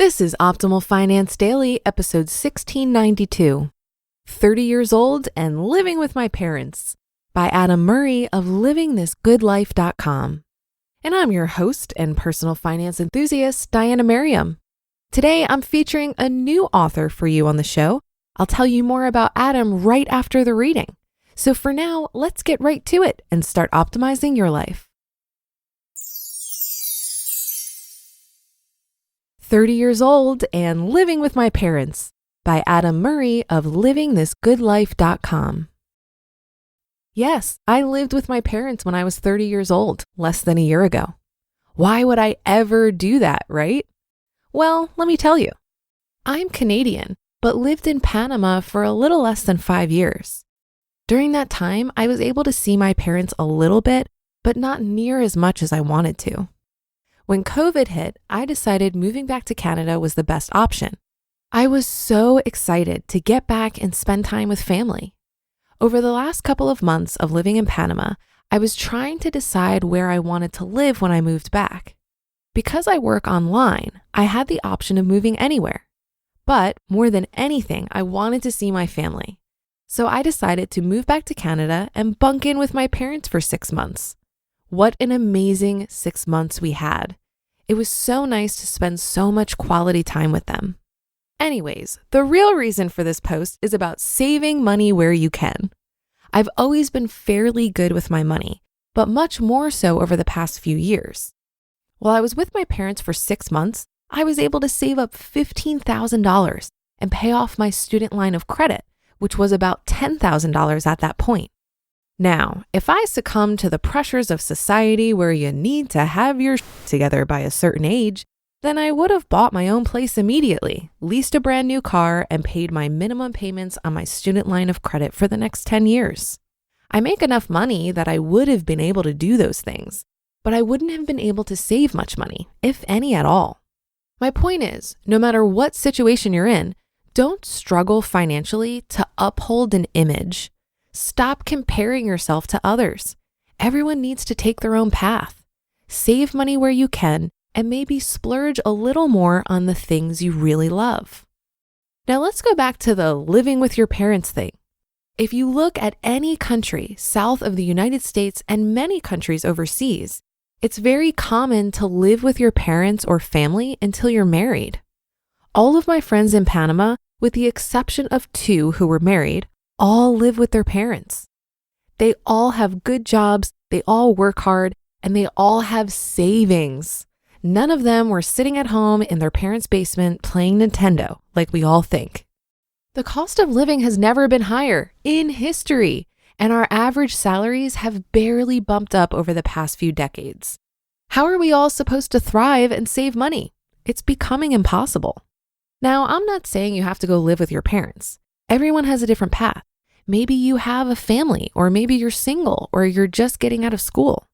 This is Optimal Finance Daily, episode 1692, 30 Years Old and Living with My Parents by Adam Murray of livingthisgoodlife.com. And I'm your host and personal finance enthusiast, Diana Merriam. Today, I'm featuring a new author for you on the show. I'll tell you more about Adam right after the reading. So for now, let's get right to it and start optimizing your life. 30 Years Old and Living with My Parents by Adam Murray of livingthisgoodlife.com. Yes, I lived with my parents when I was 30 years old, less than a year ago. Why would I ever do that, right? Well, let me tell you. I'm Canadian, but lived in Panama for a little less than 5 years. During that time, I was able to see my parents a little bit, but not near as much as I wanted to. When COVID hit, I decided moving back to Canada was the best option. I was so excited to get back and spend time with family. Over the last couple of months of living in Panama, I was trying to decide where I wanted to live when I moved back. Because I work online, I had the option of moving anywhere. But more than anything, I wanted to see my family. So I decided to move back to Canada and bunk in with my parents for 6 months. What an amazing 6 months we had. It was so nice to spend so much quality time with them. Anyways, the real reason for this post is about saving money where you can. I've always been fairly good with my money, but much more so over the past few years. While I was with my parents for 6 months, I was able to save up $15,000 and pay off my student line of credit, which was about $10,000 at that point. Now, if I succumb to the pressures of society where you need to have your together by a certain age, then I would have bought my own place immediately, leased a brand new car, and paid my minimum payments on my student line of credit for the next 10 years. I make enough money that I would have been able to do those things, but I wouldn't have been able to save much money, if any at all. My point is, no matter what situation you're in, don't struggle financially to uphold an image. Stop comparing yourself to others. Everyone needs to take their own path. Save money where you can and maybe splurge a little more on the things you really love. Now let's go back to the living with your parents thing. If you look at any country south of the United States and many countries overseas, it's very common to live with your parents or family until you're married. All of my friends in Panama, with the exception of 2 who were married, all live with their parents. They all have good jobs, they all work hard, and they all have savings. None of them were sitting at home in their parents' basement playing Nintendo like we all think. The cost of living has never been higher in history, and our average salaries have barely bumped up over the past few decades. How are we all supposed to thrive and save money? It's becoming impossible. Now, I'm not saying you have to go live with your parents. Everyone has a different path. Maybe you have a family, or maybe you're single, or you're just getting out of school.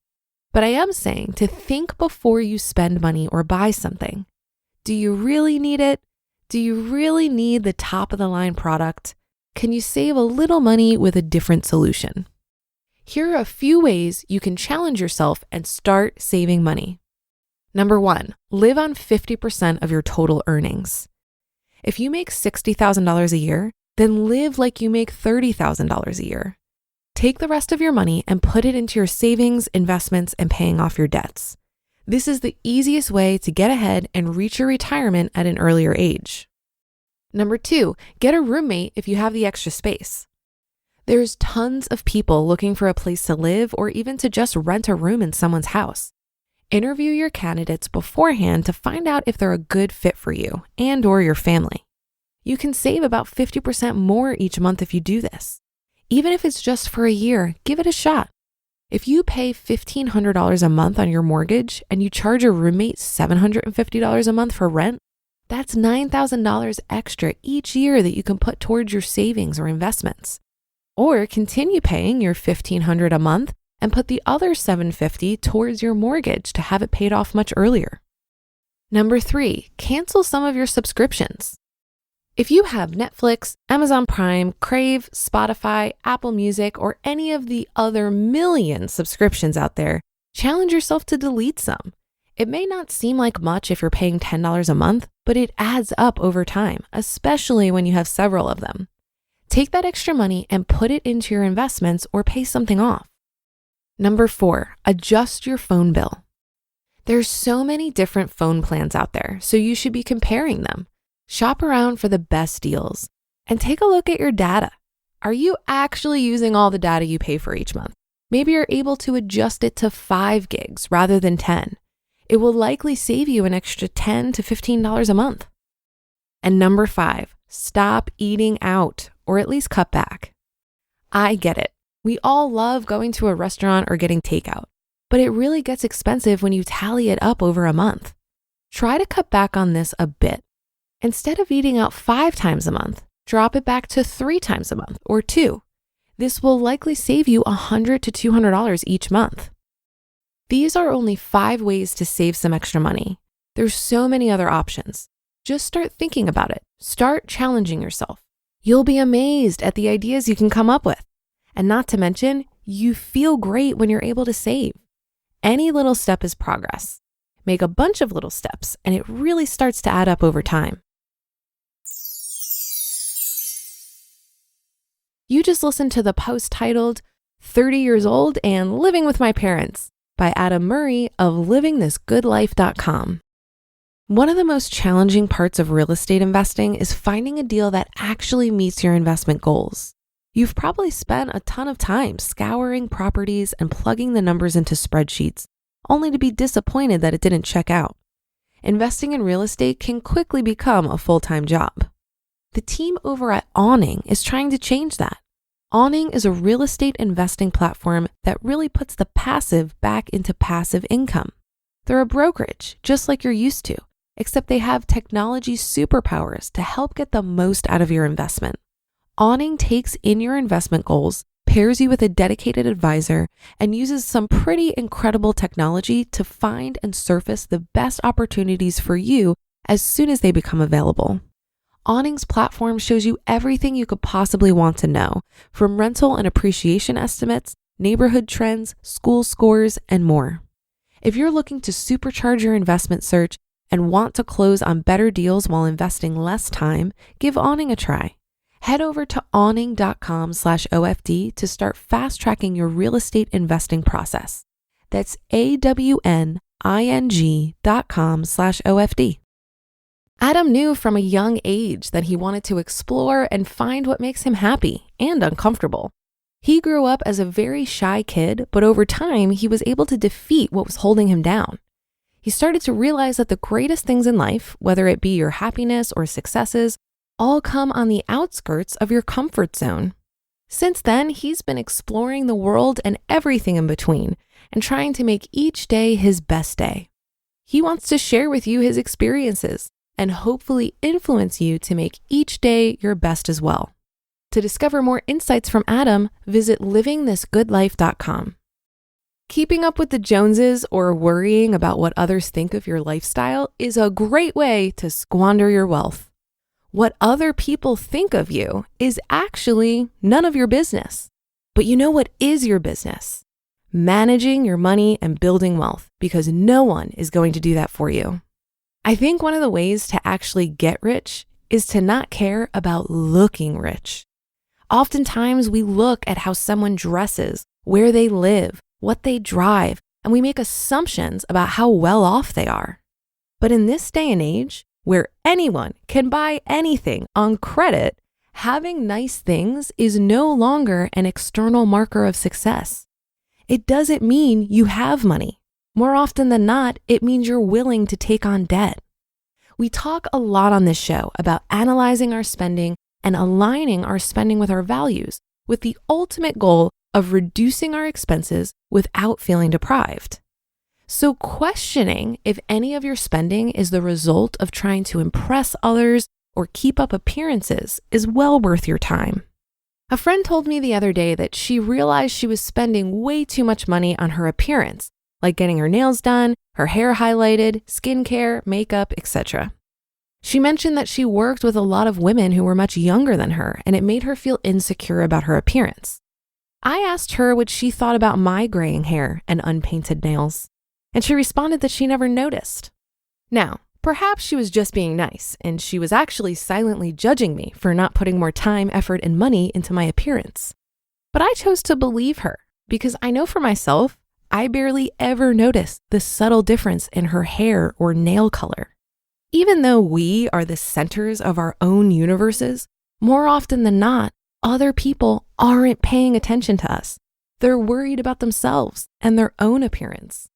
But I am saying to think before you spend money or buy something. Do you really need it? Do you really need the top of the line product? Can you save a little money with a different solution? Here are a few ways you can challenge yourself and start saving money. Number 1, live on 50% of your total earnings. If you make $60,000 a year, then live like you make $30,000 a year. Take the rest of your money and put it into your savings, investments, and paying off your debts. This is the easiest way to get ahead and reach your retirement at an earlier age. Number 2, get a roommate if you have the extra space. There's tons of people looking for a place to live or even to just rent a room in someone's house. Interview your candidates beforehand to find out if they're a good fit for you and or your family. You can save about 50% more each month if you do this. Even if it's just for a year, give it a shot. If you pay $1,500 a month on your mortgage and you charge your roommate $750 a month for rent, that's $9,000 extra each year that you can put towards your savings or investments. Or continue paying your $1,500 a month and put the other $750 towards your mortgage to have it paid off much earlier. Number 3, cancel some of your subscriptions. If you have Netflix, Amazon Prime, Crave, Spotify, Apple Music, or any of the other million subscriptions out there, challenge yourself to delete some. It may not seem like much if you're paying $10 a month, but it adds up over time, especially when you have several of them. Take that extra money and put it into your investments or pay something off. Number 4, adjust your phone bill. There's so many different phone plans out there, so you should be comparing them. Shop around for the best deals and take a look at your data. Are you actually using all the data you pay for each month? Maybe you're able to adjust it to 5 gigs rather than 10. It will likely save you an extra $10 to $15 a month. And number 5, stop eating out, or at least cut back. I get it. We all love going to a restaurant or getting takeout, but it really gets expensive when you tally it up over a month. Try to cut back on this a bit. Instead of eating out 5 times a month, drop it back to 3 times a month or 2. This will likely save you $100 to $200 each month. These are only 5 ways to save some extra money. There's so many other options. Just start thinking about it. Start challenging yourself. You'll be amazed at the ideas you can come up with. And not to mention, you feel great when you're able to save. Any little step is progress. Make a bunch of little steps, and it really starts to add up over time. You just listened to the post titled 30 Years Old and Living with My Parents by Adam Murray of livingthisgoodlife.com. One of the most challenging parts of real estate investing is finding a deal that actually meets your investment goals. You've probably spent a ton of time scouring properties and plugging the numbers into spreadsheets, only to be disappointed that it didn't check out. Investing in real estate can quickly become a full-time job. The team over at Awning is trying to change that. Awning is a real estate investing platform that really puts the passive back into passive income. They're a brokerage, just like you're used to, except they have technology superpowers to help get the most out of your investment. Awning takes in your investment goals, pairs you with a dedicated advisor, and uses some pretty incredible technology to find and surface the best opportunities for you as soon as they become available. Awning's platform shows you everything you could possibly want to know, from rental and appreciation estimates, neighborhood trends, school scores, and more. If you're looking to supercharge your investment search and want to close on better deals while investing less time, give Awning a try. Head over to awning.com/OFD to start fast-tracking your real estate investing process. That's awning.com/OFD. Adam knew from a young age that he wanted to explore and find what makes him happy and uncomfortable. He grew up as a very shy kid, but over time, he was able to defeat what was holding him down. He started to realize that the greatest things in life, whether it be your happiness or successes, all come on the outskirts of your comfort zone. Since then, he's been exploring the world and everything in between and trying to make each day his best day. He wants to share with you his experiences and hopefully influence you to make each day your best as well. To discover more insights from Adam, visit livingthisgoodlife.com. Keeping up with the Joneses or worrying about what others think of your lifestyle is a great way to squander your wealth. What other people think of you is actually none of your business. But you know what is your business? Managing your money and building wealth, because no one is going to do that for you. I think one of the ways to actually get rich is to not care about looking rich. Oftentimes we look at how someone dresses, where they live, what they drive, and we make assumptions about how well off they are. But in this day and age, where anyone can buy anything on credit, having nice things is no longer an external marker of success. It doesn't mean you have money. More often than not, it means you're willing to take on debt. We talk a lot on this show about analyzing our spending and aligning our spending with our values, with the ultimate goal of reducing our expenses without feeling deprived. So questioning if any of your spending is the result of trying to impress others or keep up appearances is well worth your time. A friend told me the other day that she realized she was spending way too much money on her appearance, like getting her nails done, her hair highlighted, skincare, makeup, etc. She mentioned that she worked with a lot of women who were much younger than her, and it made her feel insecure about her appearance. I asked her what she thought about my graying hair and unpainted nails, and she responded that she never noticed. Now, Perhaps she was just being nice, and she was actually silently judging me for not putting more time, effort, and money into my appearance. But I chose to believe her because I know for myself, I barely ever notice the subtle difference in her hair or nail color. Even though we are the centers of our own universes, more often than not, other people aren't paying attention to us. They're worried about themselves and their own appearance.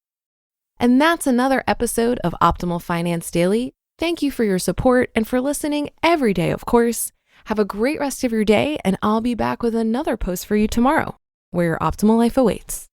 And that's another episode of Optimal Finance Daily. Thank you for your support and for listening every day, of course. Have a great rest of your day, and I'll be back with another post for you tomorrow, where your optimal life awaits.